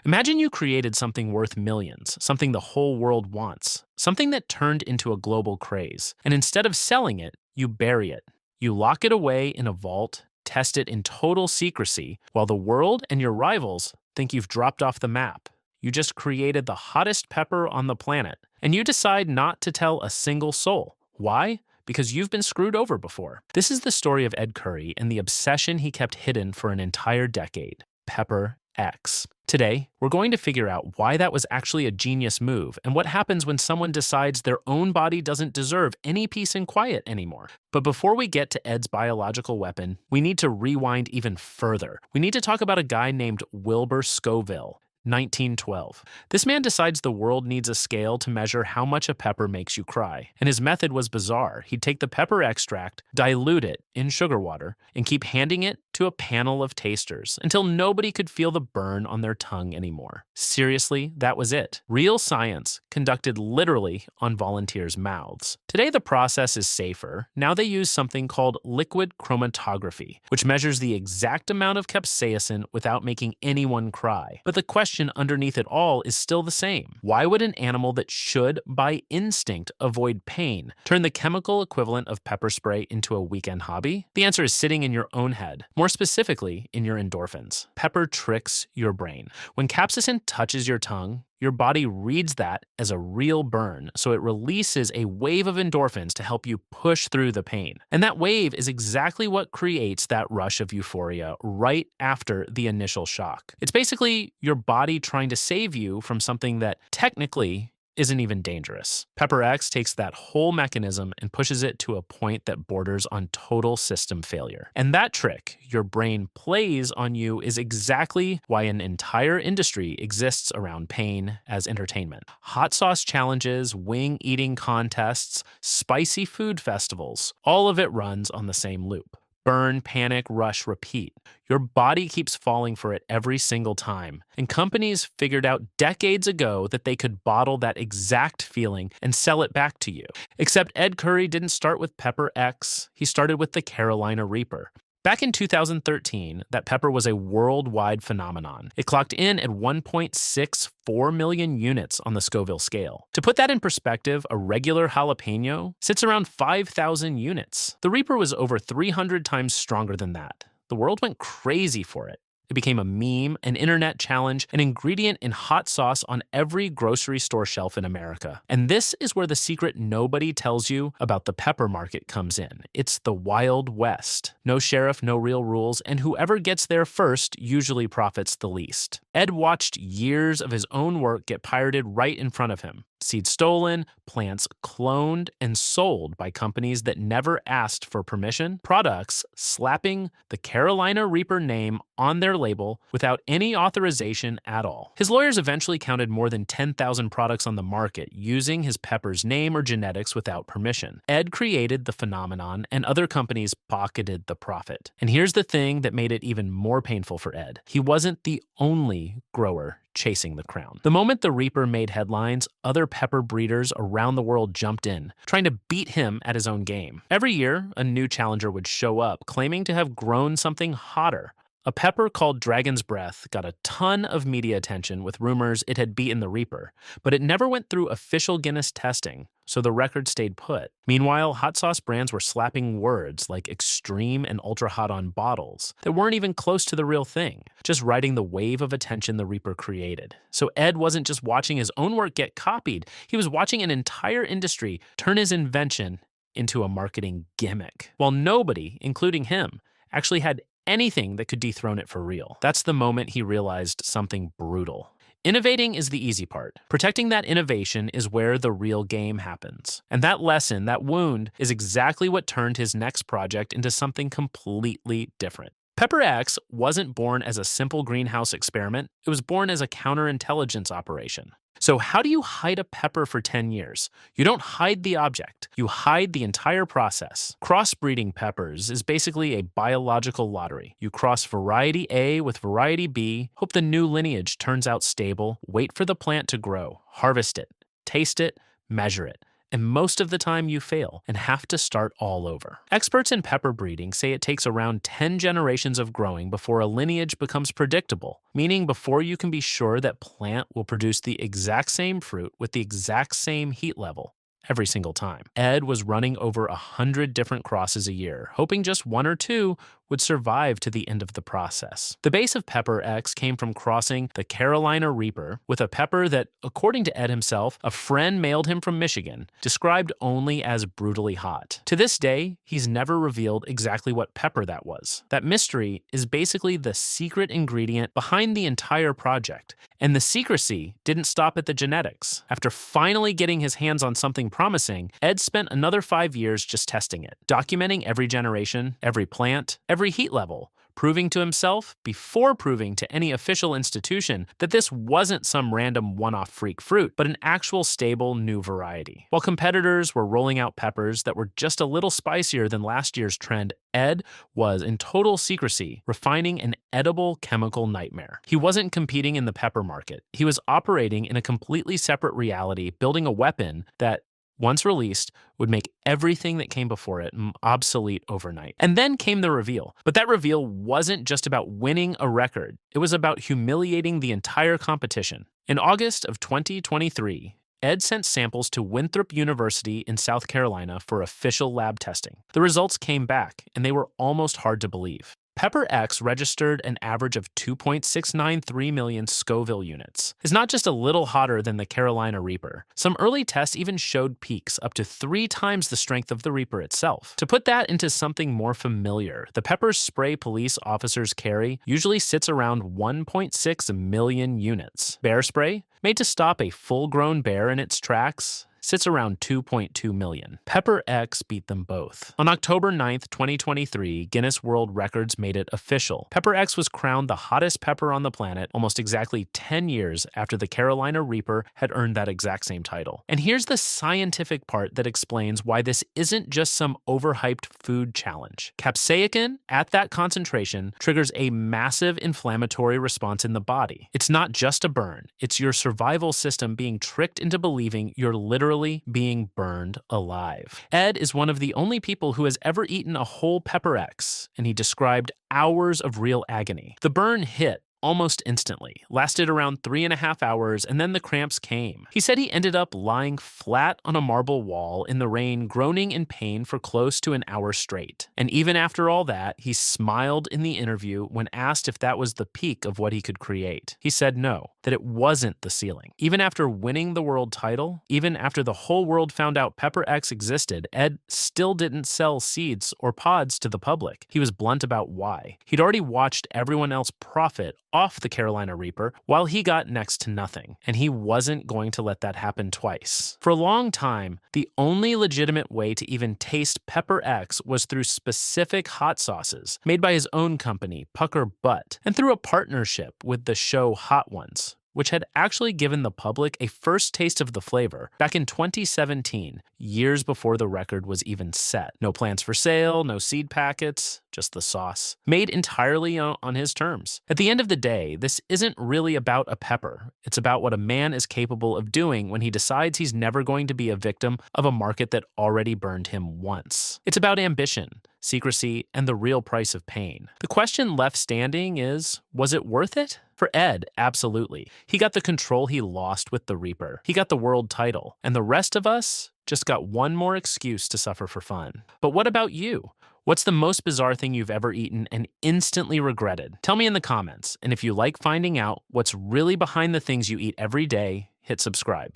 Imagine you created something worth millions, something the whole world wants, something that turned into a global craze. And instead of selling it, you bury it. You lock it away in a vault, test it in total secrecy, while the world and your rivals think you've dropped off the map. You just created the hottest pepper on the planet, and you decide not to tell a single soul. Why? Because you've been screwed over before. This is the story of Ed Curry and the obsession he kept hidden for an entire decade: Pepper X. Today, we're going to figure out why that was actually a genius move and what happens when someone decides their own body doesn't deserve any peace and quiet anymore. But before we get to Ed's biological weapon, we need to rewind even further. We need to talk about a guy named Wilbur Scoville. 1912. This man decides the world needs a scale to measure how much a pepper makes you cry. And his method was bizarre. He'd take the pepper extract, dilute it in sugar water, and keep handing it to a panel of tasters until nobody could feel the burn on their tongue anymore. Seriously, that was it. Real science conducted literally on volunteers' mouths. Today, the process is safer. Now they use something called liquid chromatography, which measures the exact amount of capsaicin without making anyone cry. But the question underneath it all is still the same. Why would an animal that should, by instinct, avoid pain turn the chemical equivalent of pepper spray into a weekend hobby? The answer is sitting in your own head, more specifically in your endorphins. Pepper tricks your brain. When capsaicin touches your tongue, your body reads that as a real burn, so it releases a wave of endorphins to help you push through the pain. And that wave is exactly what creates that rush of euphoria right after the initial shock. It's basically your body trying to save you from something that technically isn't even dangerous. Pepper X takes that whole mechanism and pushes it to a point that borders on total system failure. And that trick your brain plays on you is exactly why an entire industry exists around pain as entertainment. Hot sauce challenges, wing eating contests, spicy food festivals, all of it runs on the same loop. Burn, panic, rush, repeat. Your body keeps falling for it every single time. And companies figured out decades ago that they could bottle that exact feeling and sell it back to you. Except Ed Curry didn't start with Pepper X. He started with the Carolina Reaper. Back in 2013, that pepper was a worldwide phenomenon. It clocked in at 1.64 million units on the Scoville scale. To put that in perspective, a regular jalapeno sits around 5,000 units. The Reaper was over 300 times stronger than that. The world went crazy for it. It became a meme, an internet challenge, an ingredient in hot sauce on every grocery store shelf in America. And this is where the secret nobody tells you about the pepper market comes in. It's the Wild West. No sheriff, no real rules, and whoever gets there first usually profits the least. Ed watched years of his own work get pirated right in front of him. Seeds stolen, plants cloned and sold by companies that never asked for permission, products slapping the Carolina Reaper name on their label without any authorization at all. His lawyers eventually counted more than 10,000 products on the market using his pepper's name or genetics without permission. Ed created the phenomenon and other companies pocketed the profit. And here's the thing that made it even more painful for Ed. He wasn't the only grower chasing the crown. The moment the Reaper made headlines, other pepper breeders around the world jumped in, trying to beat him at his own game. Every year, a new challenger would show up, claiming to have grown something hotter. A pepper called Dragon's Breath got a ton of media attention with rumors it had beaten the Reaper, but it never went through official Guinness testing, so the record stayed put. Meanwhile, hot sauce brands were slapping words like extreme and ultra hot on bottles that weren't even close to the real thing, just riding the wave of attention the Reaper created. So Ed wasn't just watching his own work get copied, he was watching an entire industry turn his invention into a marketing gimmick, while nobody, including him, actually had anything that could dethrone it for real. That's the moment he realized something brutal. Innovating is the easy part. Protecting that innovation is where the real game happens. And that lesson, that wound, is exactly what turned his next project into something completely different. Pepper X wasn't born as a simple greenhouse experiment. It was born as a counterintelligence operation. So how do you hide a pepper for 10 years? You don't hide the object. You hide the entire process. Crossbreeding peppers is basically a biological lottery. You cross variety A with variety B, hope the new lineage turns out stable, wait for the plant to grow, harvest it, taste it, measure it. and most of the time you fail and have to start all over. Experts in pepper breeding say it takes around 10 generations of growing before a lineage becomes predictable, meaning before you can be sure that plant will produce the exact same fruit with the exact same heat level every single time. Ed was running over 100 different crosses a year, hoping just one or two would survive to the end of the process. The base of Pepper X came from crossing the Carolina Reaper with a pepper that, according to Ed himself, a friend mailed him from Michigan, described only as brutally hot. To this day, he's never revealed exactly what pepper that was. That mystery is basically the secret ingredient behind the entire project, and the secrecy didn't stop at the genetics. After finally getting his hands on something promising, Ed spent another 5 years just testing it, documenting every generation, every plant, every heat level, proving to himself, before proving to any official institution, that this wasn't some random one-off freak fruit, but an actual stable new variety. While competitors were rolling out peppers that were just a little spicier than last year's trend, Ed was in total secrecy, refining an edible chemical nightmare. He wasn't competing in the pepper market. He was operating in a completely separate reality, building a weapon that, once released, would make everything that came before it obsolete overnight. And then came the reveal. But that reveal wasn't just about winning a record. It was about humiliating the entire competition. In August of 2023, Ed sent samples to Winthrop University in South Carolina for official lab testing. The results came back, and they were almost hard to believe. Pepper X registered an average of 2.693 million Scoville units. It's not just a little hotter than the Carolina Reaper. Some early tests even showed peaks up to 3 times the strength of the Reaper itself. To put that into something more familiar, the pepper spray police officers carry usually sits around 1.6 million units. Bear spray, made to stop a full-grown bear in its tracks, sits around 2.2 million. Pepper X beat them both. On October 9th, 2023, Guinness World Records made it official. Pepper X was crowned the hottest pepper on the planet almost exactly 10 years after the Carolina Reaper had earned that exact same title. And here's the scientific part that explains why this isn't just some overhyped food challenge. Capsaicin at that concentration triggers a massive inflammatory response in the body. It's not just a burn, it's your survival system being tricked into believing you're literally being burned alive. Ed is one of the only people who has ever eaten a whole Pepper X, and he described hours of real agony. The burn hit almost instantly, lasted around 3.5 hours, and then the cramps came. He said he ended up lying flat on a marble wall in the rain, groaning in pain for close to an hour straight. And even after all that, he smiled in the interview when asked if that was the peak of what he could create. He said no, that it wasn't the ceiling. Even after winning the world title, even after the whole world found out Pepper X existed, Ed still didn't sell seeds or pods to the public. He was blunt about why. He'd already watched everyone else profit off the Carolina Reaper while he got next to nothing, and he wasn't going to let that happen twice. For a long time, the only legitimate way to even taste Pepper X was through specific hot sauces made by his own company, Pucker Butt, and through a partnership with the show Hot Ones, which had actually given the public a first taste of the flavor back in 2017, years before the record was even set. No plans for sale, no seed packets, just the sauce, made entirely on his terms. At the end of the day, this isn't really about a pepper. It's about what a man is capable of doing when he decides he's never going to be a victim of a market that already burned him once. It's about ambition, secrecy, and the real price of pain. The question left standing is, was it worth it? For Ed, absolutely. He got the control he lost with the Reaper. He got the world title. And the rest of us just got one more excuse to suffer for fun. But what about you? What's the most bizarre thing you've ever eaten and instantly regretted? Tell me in the comments. And if you like finding out what's really behind the things you eat every day, hit subscribe.